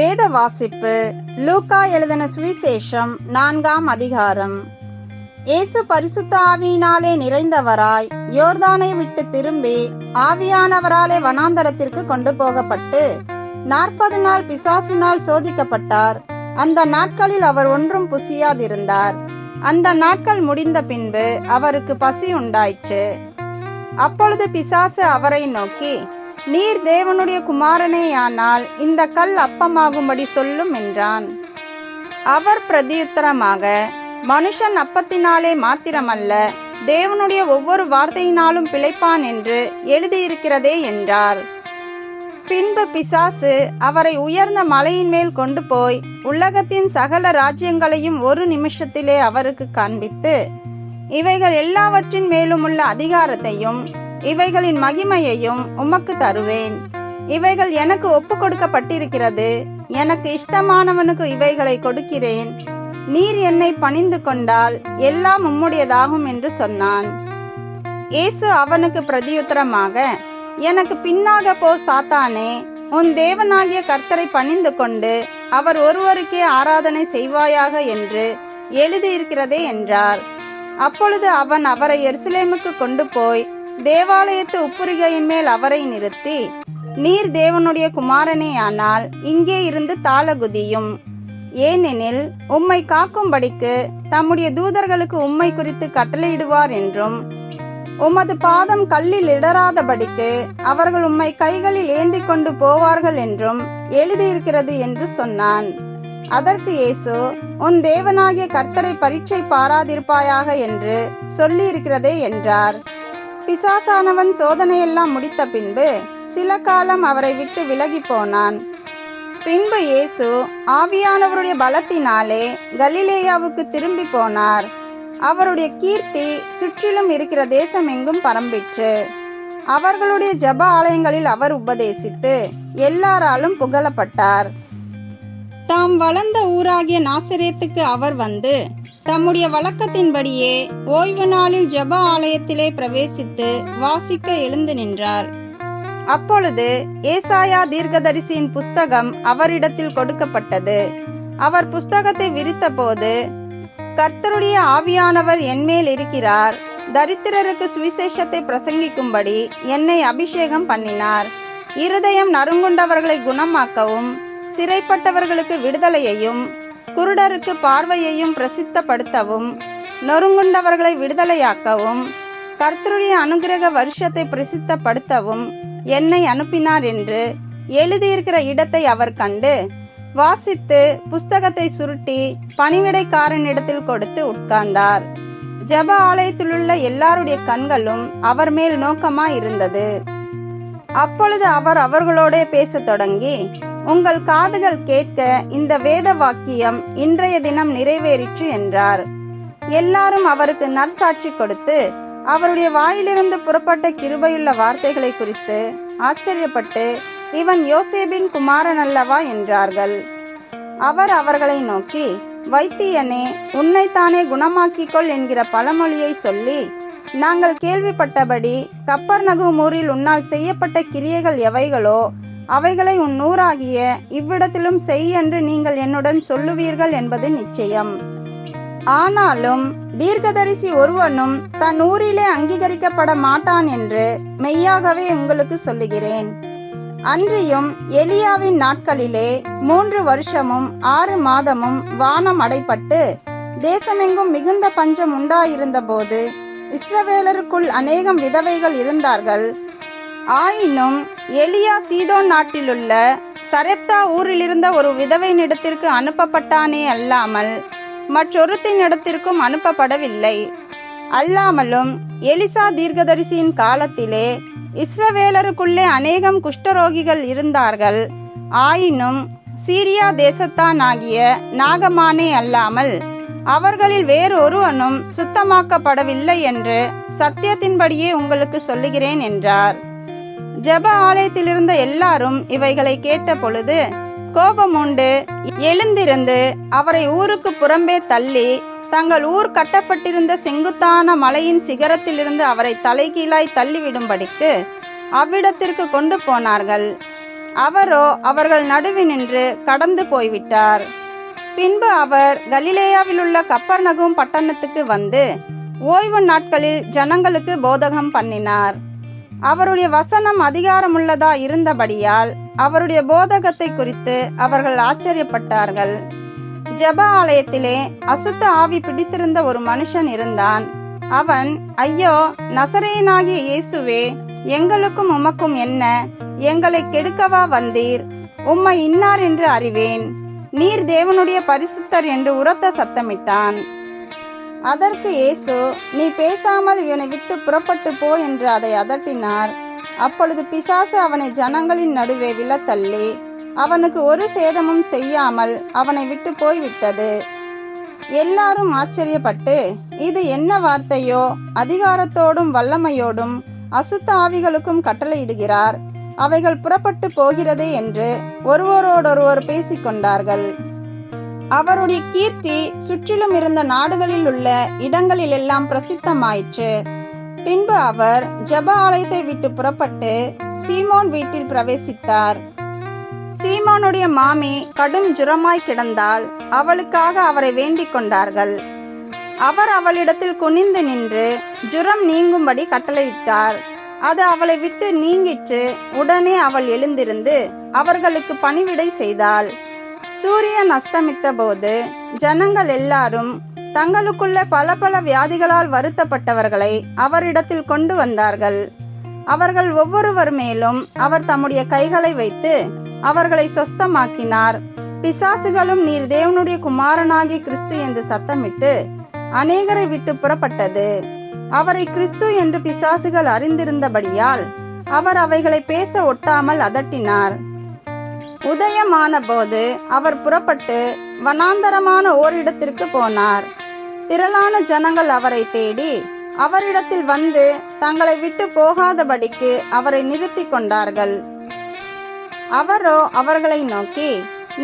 வேத வாசிப்பு. லூக்கா எழுதின சுவிசேஷம் 4ஆம் அதிகாரம். இயேசு பரிசுத்த ஆவியினாலே நிறைந்தவராய் யோர்தானை விட்டு திரும்பி ஆவியானவராலே வனாந்தரத்திற்கு கொண்டு போகப்பட்டு 40 நாள் பிசாசினால் சோதிக்கப்பட்டார். அந்த நாட்களில் அவர் ஒன்றும் புசியாதிருந்தார். அந்த நாட்கள் முடிந்த பின்பு அவருக்கு பசி உண்டாயிற்று. அப்பொழுது பிசாசு அவரை நோக்கி, நீர் தேவனுடைய குமாரனேயானால் இந்த கல் அப்பமாகும்படி சொல்லும் என்றான். அவர் பிரதியுத்தரமாக, மனுஷன் அப்பத்தினாலே மாத்திரமல்ல, தேவனுடைய ஒவ்வொரு வார்த்தையினாலும் பிழைப்பான் என்று எழுதியிருக்கிறதே என்றார். பின்பு பிசாசு அவரை உயர்ந்த மலையின் மேல் கொண்டு போய் உலகத்தின் சகல ராஜ்யங்களையும் ஒரு நிமிஷத்திலே அவருக்கு காண்பித்து, இவைகள் எல்லாவற்றின் மேலும் உள்ள அதிகாரத்தையும் இவைகளின் மகிமையையும் உமக்கு தருவேன். இவைகள் எனக்கு ஒப்பு கொடுக்கப்பட்டிருக்கிறது. எனக்கு இஷ்டமானவனுக்கு இவைகளை கொடுக்கிறேன். நீர் என்னை பணிந்து கொண்டால் எல்லாம் உம்முடையதாகும் என்று சொன்னான். இயேசு அவனுக்கு பிரதியுத்தரமாக, எனக்கு பின்னாக போ சாத்தானே, உன் தேவனாகிய கர்த்தரை பணிந்து கொண்டு அவர் ஒருவருக்கே ஆராதனை செய்வாயாக என்று எழுதியிருக்கிறதே என்றார். அப்பொழுது அவன் அவரை எருசலேமுக்கு கொண்டு போய் தேவாலயத்து உப்புரிகையின் மேல் அவரை நிறுத்தி, நீர் தேவனுடைய குமாரனேயானால் இங்கே இருந்து தாளகுதியும். ஏனெனில் உம்மை காக்கும்படிக்கு தம்முடைய தூதர்களுக்கு உம்மை குறித்து கட்டளையிடுவார் என்றும், உமது பாதம் கல்லில் இடராதபடிக்கு அவர்கள் உம்மை கைகளில் ஏந்தி கொண்டு போவார்கள் என்றும் எழுதியிருக்கிறது என்று சொன்னான். அதற்கு இயேசு, உன் தேவனாகிய கர்த்தரை பரீட்சை பாராதிருப்பாயாக என்று சொல்லியிருக்கிறதே என்றார். பிசாசானவன் சோதனையெல்லாம் முடித்த பின்பு சில காலம் அவரை விட்டு விலகி போனான். பின்பு இயேசு ஆவியானவருடைய பலத்தினாலே கலிலேயாவுக்கு திரும்பி போனார். அவருடைய கீர்த்தி சுற்றிலும் இருக்கிற தேசம் எங்கும் பரம்பிற்று. அவர்களுடைய ஜெப ஆலயங்களில் அவர் உபதேசித்து எல்லாராலும் புகழப்பட்டார். தாம் வளர்ந்த ஊராகிய நாசரேத்துக்கு அவர் வந்து தம்முடைய வழக்கத்தின்படியே ஓய்வு நாளில் ஜெப ஆலயத்திலே பிரவேசித்து வாசிக்க எழுந்து நின்றார். அப்பொழுது ஏசாயா தீர்க்கதரிசியின் புஸ்தகம் அவரிடத்தில் கொடுக்கப்பட்டது. அவர் புஸ்தகத்தை விரித்தபோது, கர்த்தருடைய ஆவியானவர் என்மேல் இருக்கிறார், தரித்திரருக்கு சுவிசேஷத்தை பிரசங்கிக்கும்படி என்னை அபிஷேகம் பண்ணினார். இருதயம் நறுங்குண்டவர்களை குணமாக்கவும், சிறைப்பட்டவர்களுக்கு விடுதலையையும், குருடருக்கு பார்வையையும் பிரசித்தப்படுத்தவும், நொறுங்குண்டவர்களை விடுதலையாக்கவும், கர்த்தருடைய அனுக்கிரக வருஷத்தை பிரசித்தப்படுத்தவும் என்னை அனுப்பினார் என்று எழுதியிருக்கிற இடத்தை அவர் கண்டு வாசித்து புஸ்தகத்தை சுருட்டி பணிவிடைக்காரனிடத்தில் கொடுத்து உட்கார்ந்தார். ஜெப ஆலயத்திலுள்ள எல்லாருடைய கண்களும் அவர் மேல் நோக்கமாயிருந்தது. அப்பொழுது அவர் அவர்களோட பேசத் தொடங்கி, உங்கள் காதுகள் கேட்க இந்த வேத வாக்கியம் இன்றைய தினம் நிறைவேறிற்று என்றார். எல்லாரும் அவருக்கு நற்சாட்சி கொடுத்து அவருடைய வாயிலிருந்து புறப்பட்ட கிருபையுள்ள வார்த்தைகளை குறித்து ஆச்சரியப்பட்டு, இவன் யோசேபின் குமாரன் அல்லவா என்றார்கள். அவர் அவர்களை நோக்கி, வைத்தியனே, உன்னைத்தானே குணமாக்கிக்கொள் என்கிற பழமொழியை சொல்லி, நாங்கள் கேள்விப்பட்டபடி கப்பர்நகூம் ஊரில் உன்னால் செய்யப்பட்ட கிரியைகள் எவைகளோ அவைகளை உன் ஊராகிய இவ்விடத்திலும் செய் என்று நீங்கள் என்னுடன் சொல்லுவீர்கள் என்பது நிச்சயம். ஆனாலும் தீர்க்கதரிசி ஒருவனும் தன் ஊரிலே அங்கீகரிக்கப்பட மாட்டான் என்று மெய்யாகவே உங்களுக்கு சொல்லுகிறேன். அன்றியும் எலியாவின் நாட்களிலே 3 வருஷமும் 6 மாதமும் வானம் அடைப்பட்டு தேசமெங்கும் மிகுந்த பஞ்சம் உண்டாயிருந்த போது இஸ்ரவேலருக்குள் அநேகம் விதவைகள் இருந்தார்கள். ஆயினும் எலியா சீதோன் நாட்டிலுள்ள சரெப்தா ஊரிலிருந்த ஒரு விதவையினிடத்திற்கு அனுப்பப்பட்டானே அல்லாமல் மற்றொருத்தினிடத்திற்கும் அனுப்பப்படவில்லை. அல்லாமலும் எலிசா தீர்க்கதரிசியின் காலத்திலே இஸ்ரவேலருக்குள்ளே அநேகம் குஷ்டரோகிகள் இருந்தார்கள். ஆயினும் சீரியா தேசத்தான் ஆகிய நாகமானே அல்லாமல் அவர்களில் வேறொருவனும் சுத்தமாக்கப்படவில்லை என்று சத்தியத்தின்படியே உங்களுக்கு சொல்லுகிறேன் என்றார். ஜெப ஆலயத்திலிருந்த எல்லாரும் இவைகளை கேட்ட பொழுது கோபமுண்டு எழுந்திருந்து அவரை ஊருக்கு புறம்பே தள்ளி தங்கள் ஊர் கட்டப்பட்டிருந்த செங்குத்தான மலையின் சிகரத்திலிருந்து அவரை தலைகீழாய் தள்ளிவிடும்படிக்கு அவ்விடத்திற்கு கொண்டு போனார்கள். அவரோ அவர்கள் நடுவினின்று கடந்து போய்விட்டார். பின்பு அவர் கலிலேயாவிலுள்ள கப்பர்நகும் பட்டணத்துக்கு வந்து ஓய்வு நாட்களில் ஜனங்களுக்கு போதகம் பண்ணினார். அவருடைய வசனம் அதிகாரமுள்ளதா இருந்தபடியால் அவருடைய போதகத்தை குறித்து அவர்கள் ஆச்சரியப்பட்டார்கள். ஜெப ஆலயத்திலே அசுத்த ஆவி பிடித்திருந்த ஒரு மனுஷன் இருந்தான். அவன், ஐயோ, நசரேயனாகிய இயேசுவே, எங்களுக்கும் உமக்கும் என்ன? எங்களை கெடுக்கவா வந்தீர்? உம்மை இன்னார் என்று அறிவேன். நீர் தேவனுடைய பரிசுத்தர் என்று உரத்த சத்தமிட்டான். அதற்கு இயேசு, நீ பேசாமல் இவனை விட்டு புறப்பட்டு போ என்று அதை அதட்டினார். அப்பொழுது பிசாசு அவனை ஜனங்களின் நடுவே விழத்தள்ளி அவனுக்கு ஒரு சேதமும் செய்யாமல் அவனை விட்டு போய்விட்டது. எல்லாரும் ஆச்சரியப்பட்டு, இது என்ன வார்த்தையோ? அதிகாரத்தோடும் வல்லமையோடும் அசுத்த ஆவிகளுக்கும் கட்டளையிடுகிறார், அவைகள் புறப்பட்டு போகிறதே என்று ஒருவரோடொருவர் பேசிக்கொண்டார்கள். அவருடைய கீர்த்தி சுற்றிலும் இருந்த நாடுகளில் உள்ள இடங்களிலெல்லாம் பிரசித்தமாயிற்று. பின்பு அவர் ஜெப ஆலயத்தை விட்டு புறப்பட்டு சீமோன் வீட்டில் பிரவேசித்தார். சீமோனுடைய மாமி கடும் ஜுரமாய் கிடந்தால் அவளுக்காக அவரை வேண்டிக் கொண்டார்கள். அவர் அவளிடத்தில் குனிந்து நின்று ஜுரம் நீங்கும்படி கட்டளையிட்டார். அது அவளை விட்டு நீங்கிற்று. உடனே அவள் எழுந்திருந்து அவர்களுக்கு பணிவிடை செய்தாள். சூரியன் அஸ்தமித்த போது ஜனங்கள் எல்லாரும் தங்களுக்குள்ள பல பல வியாதிகளால் வருத்தப்பட்டவர்களை அவரிடத்தில் கொண்டு வந்தார்கள். அவர்கள் ஒவ்வொருவர் மேலும் அவர் தம்முடைய கைகளை வைத்து அவர்களை சொஸ்தமாக்கினார். பிசாசுகளும் நீர் தேவனுடைய குமாரனாகிய கிறிஸ்து என்று சத்தமிட்டு அநேகரை விட்டு புறப்பட்டது. அவரை கிறிஸ்து என்று பிசாசுகள் அறிந்திருந்தபடியால் அவர் அவைகளை பேச ஒட்டாமல் அதட்டினார். உதயமான போது அவர் புறப்பட்டு வனாந்தரமான ஓரிடத்திற்கு போனார். திரளான ஜனங்கள் அவரை தேடி அவரிடத்தில் வந்து தங்களை விட்டு போகாதபடிக்கு அவரை நிறுத்தி கொண்டார்கள். அவரோ அவர்களை நோக்கி,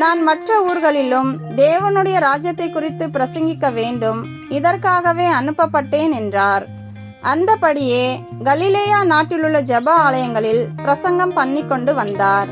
நான் மற்ற ஊர்களிலும் தேவனுடைய ராஜ்யத்தை குறித்து பிரசங்கிக்க வேண்டும், இதற்காகவே அனுப்பப்பட்டேன் என்றார். அந்தபடியே கலிலேயா நாட்டிலுள்ள ஜெப ஆலயங்களில் பிரசங்கம் பண்ணி கொண்டு வந்தார்.